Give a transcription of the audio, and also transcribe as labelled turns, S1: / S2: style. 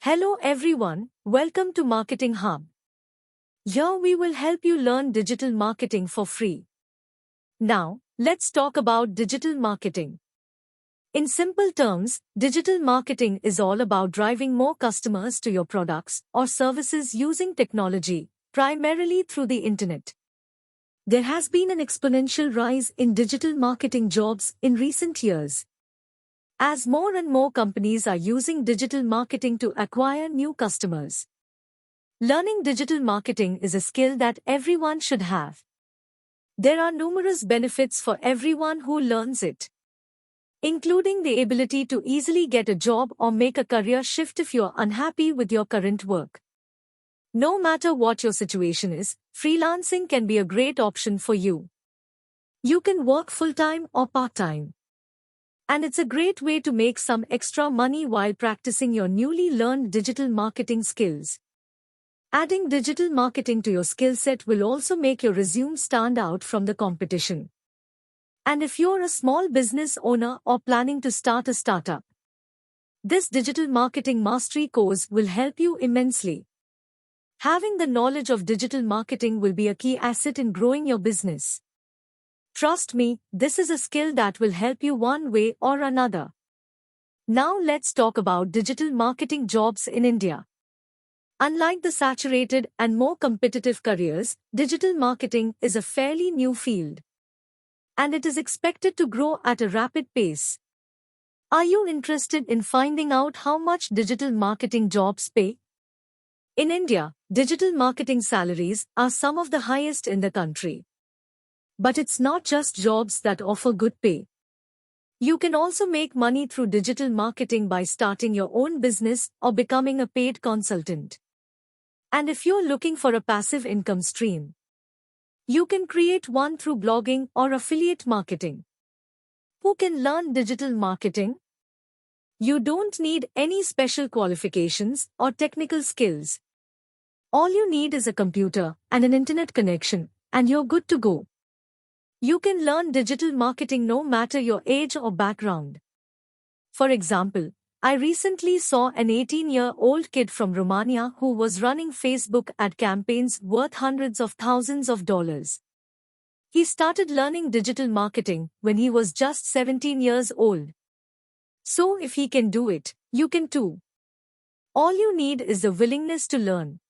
S1: Hello everyone, welcome to Marketing Hub. Here we will help you learn digital marketing for free. Now, let's talk about digital marketing. In simple terms, digital marketing is all about driving more customers to your products or services using technology, primarily through the internet. There has been an exponential rise in digital marketing jobs in recent years, as more and more companies are using digital marketing to acquire new customers. Learning digital marketing is a skill that everyone should have. There are numerous benefits for everyone who learns it, including the ability to easily get a job or make a career shift if you're unhappy with your current work. No matter what your situation is, freelancing can be a great option for you. You can work full-time or part-time, and it's a great way to make some extra money while practicing your newly learned digital marketing skills. Adding digital marketing to your skill set will also make your resume stand out from the competition. And if you're a small business owner or planning to start a startup, this digital marketing mastery course will help you immensely. Having the knowledge of digital marketing will be a key asset in growing your business. Trust me, this is a skill that will help you one way or another. Now let's talk about digital marketing jobs in India. Unlike the saturated and more competitive careers, digital marketing is a fairly new field, and it is expected to grow at a rapid pace. Are you interested in finding out how much digital marketing jobs pay? In India, digital marketing salaries are some of the highest in the country. But it's not just jobs that offer good pay. You can also make money through digital marketing by starting your own business or becoming a paid consultant. And if you're looking for a passive income stream, you can create one through blogging or affiliate marketing. Who can learn digital marketing? You don't need any special qualifications or technical skills. All you need is a computer and an internet connection, and you're good to go. You can learn digital marketing no matter your age or background. For example, I recently saw an 18-year-old kid from Romania who was running Facebook ad campaigns worth hundreds of thousands of dollars. He started learning digital marketing when he was just 17 years old. So if he can do it, you can too. All you need is the willingness to learn.